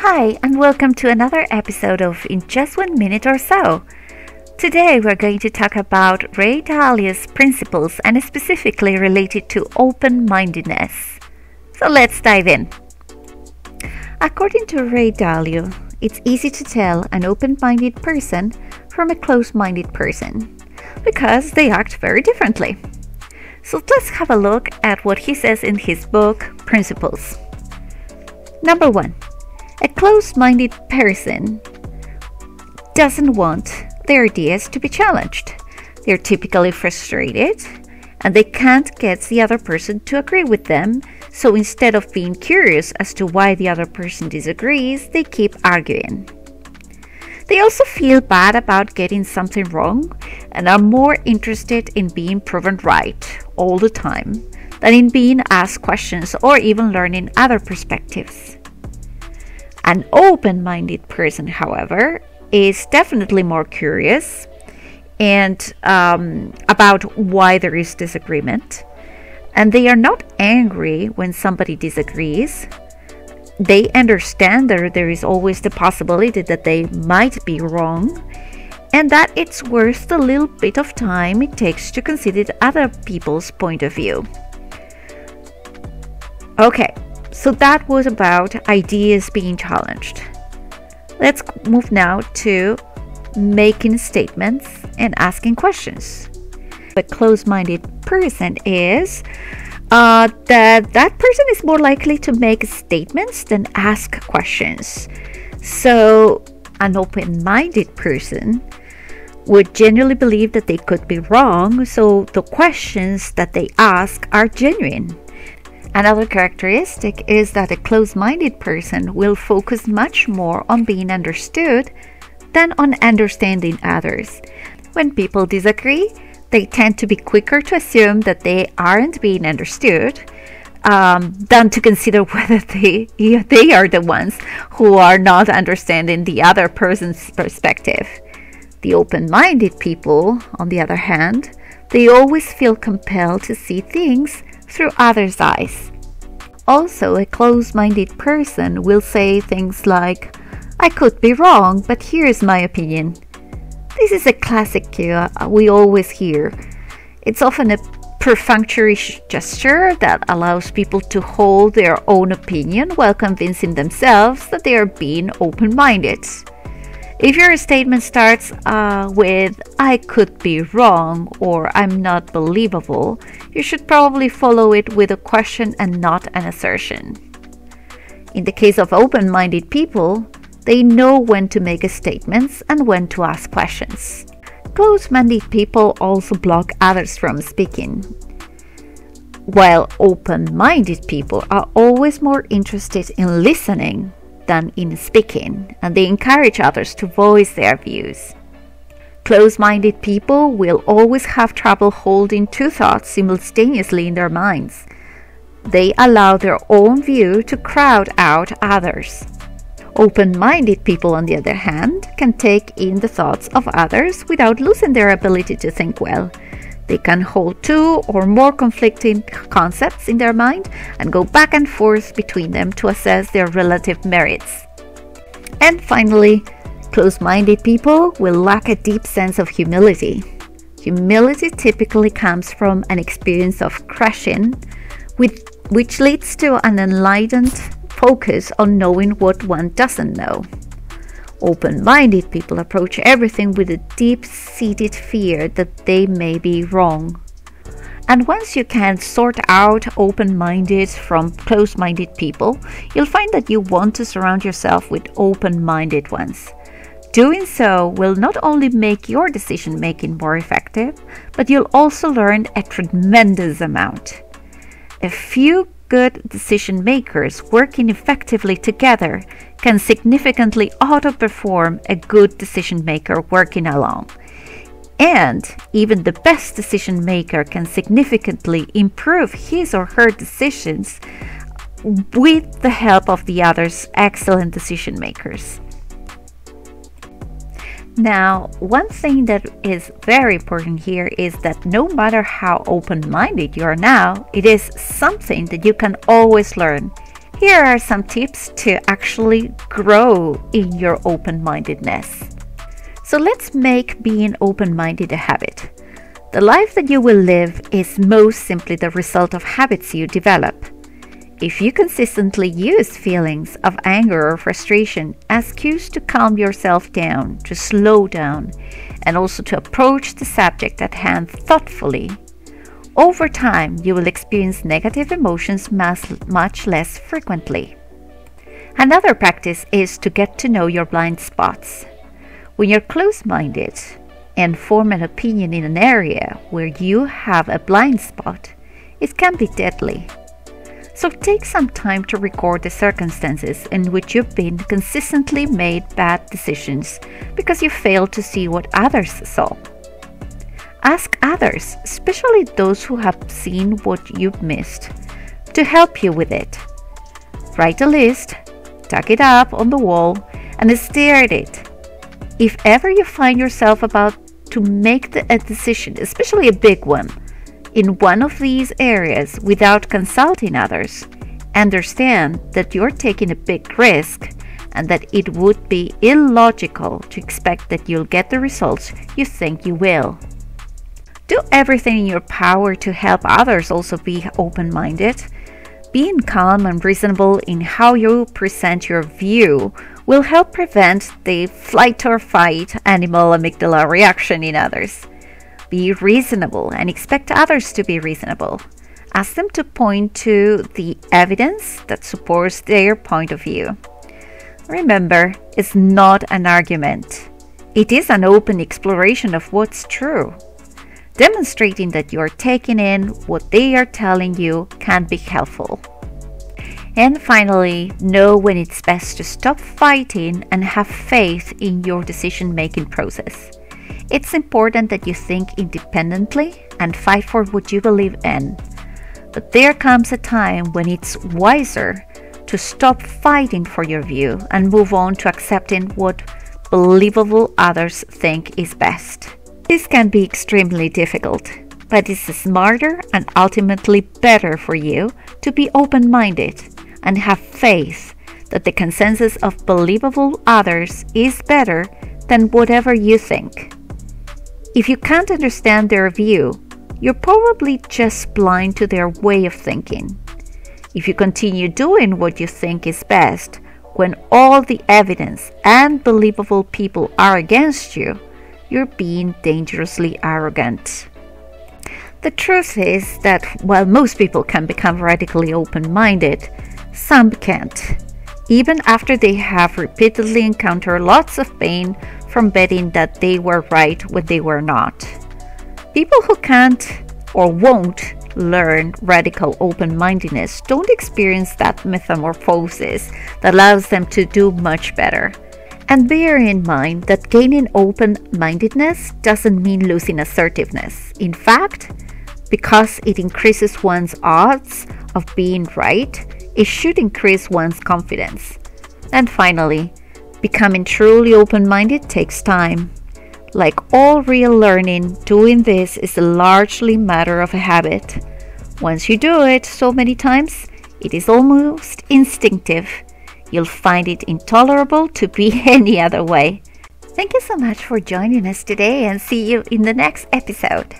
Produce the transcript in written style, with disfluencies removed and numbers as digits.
Hi, and welcome to another episode of In Just 1 Minute or So. Today we're going to talk about Ray Dalio's principles and specifically related to open-mindedness. So let's dive in. According to Ray Dalio, it's easy to tell an open-minded person from a closed-minded person because they act very differently. So let's have a look at what he says in his book, Principles. Number 1. A closed-minded person doesn't want their ideas to be challenged. They're typically frustrated and they can't get the other person to agree with them, so instead of being curious as to why the other person disagrees, they keep arguing. They also feel bad about getting something wrong and are more interested in being proven right all the time than in being asked questions or even learning other perspectives. An open-minded person, however, is definitely more curious and about why there is disagreement, and they are not angry when somebody disagrees. They understand that there is always the possibility that they might be wrong and that it's worth the little bit of time it takes to consider other people's point of view. Okay, so that was about ideas being challenged. Let's move now to making statements and asking questions. A closed-minded person is that person is more likely to make statements than ask questions. So an open-minded person would genuinely believe that they could be wrong, so the questions that they ask are genuine. Another characteristic is that a closed-minded person will focus much more on being understood than on understanding others. When people disagree, they tend to be quicker to assume that they aren't being understood than to consider whether they are the ones who are not understanding the other person's perspective. The open-minded people, on the other hand, they always feel compelled to see things through others' eyes. Also, a closed-minded person will say things like, "I could be wrong, but here's my opinion." This is a classic cue we always hear. It's often a perfunctory gesture that allows people to hold their own opinion while convincing themselves that they are being open-minded. If your statement starts with "I could be wrong" or "I'm not believable," you should probably follow it with a question and not an assertion. In the case of open-minded people, they know when to make statements and when to ask questions. Closed-minded people also block others from speaking, while open-minded people are always more interested in listening than in speaking, and they encourage others to voice their views. Closed-minded people will always have trouble holding two thoughts simultaneously in their minds. They allow their own view to crowd out others. Open-minded people, on the other hand, can take in the thoughts of others without losing their ability to think well. They can hold two or more conflicting concepts in their mind and go back and forth between them to assess their relative merits. And finally, closed-minded people will lack a deep sense of humility. Humility typically comes from an experience of crushing, which leads to an enlightened focus on knowing what one doesn't know. Open-minded people approach everything with a deep-seated fear that they may be wrong. And once you can sort out open-minded from closed-minded people, you'll find that you want to surround yourself with open-minded ones. Doing so will not only make your decision-making more effective, but you'll also learn a tremendous amount. A few good decision makers working effectively together can significantly outperform a good decision maker working alone. And even the best decision maker can significantly improve his or her decisions with the help of the others' excellent decision makers. Now, one thing that is very important here is that no matter how open-minded you are now, it is something that you can always learn. Here are some tips to actually grow in your open-mindedness. So let's make being open-minded a habit. The life that you will live is most simply the result of habits you develop. If you consistently use feelings of anger or frustration as cues to calm yourself down, to slow down, and also to approach the subject at hand thoughtfully, over time you will experience negative emotions much less frequently. Another practice is to get to know your blind spots. When you're close-minded and form an opinion in an area where you have a blind spot, it can be deadly. So take some time to record the circumstances in which you've been consistently made bad decisions because you failed to see what others saw. Ask others, especially those who have seen what you've missed, to help you with it. Write a list, tuck it up on the wall, and stare at it. If ever you find yourself about to make a decision, especially a big one, in one of these areas without consulting others, understand that you're taking a big risk and that it would be illogical to expect that you'll get the results you think you will. Do everything in your power to help others also be open-minded. Being calm and reasonable in how you present your view will help prevent the flight or fight animal amygdala reaction in others. Be reasonable and expect others to be reasonable. Ask them to point to the evidence that supports their point of view. Remember, it's not an argument. It is an open exploration of what's true. Demonstrating that you're taking in what they are telling you can be helpful. And finally, know when it's best to stop fighting and have faith in your decision-making process. It's important that you think independently and fight for what you believe in. But there comes a time when it's wiser to stop fighting for your view and move on to accepting what believable others think is best. This can be extremely difficult, but it's smarter and ultimately better for you to be open-minded and have faith that the consensus of believable others is better than whatever you think. If you can't understand their view, you're probably just blind to their way of thinking. If you continue doing what you think is best when all the evidence and believable people are against you, you're being dangerously arrogant. The truth is that while most people can become radically open-minded, some can't, even after they have repeatedly encountered lots of pain from betting that they were right when they were not. People who can't or won't learn radical open-mindedness don't experience that metamorphosis that allows them to do much better. And bear in mind that gaining open-mindedness doesn't mean losing assertiveness. In fact, because it increases one's odds of being right, it should increase one's confidence. And finally, becoming truly open-minded takes time. Like all real learning, doing this is a largely matter of a habit. Once you do it so many times, it is almost instinctive. You'll find it intolerable to be any other way. Thank you so much for joining us today and see you in the next episode.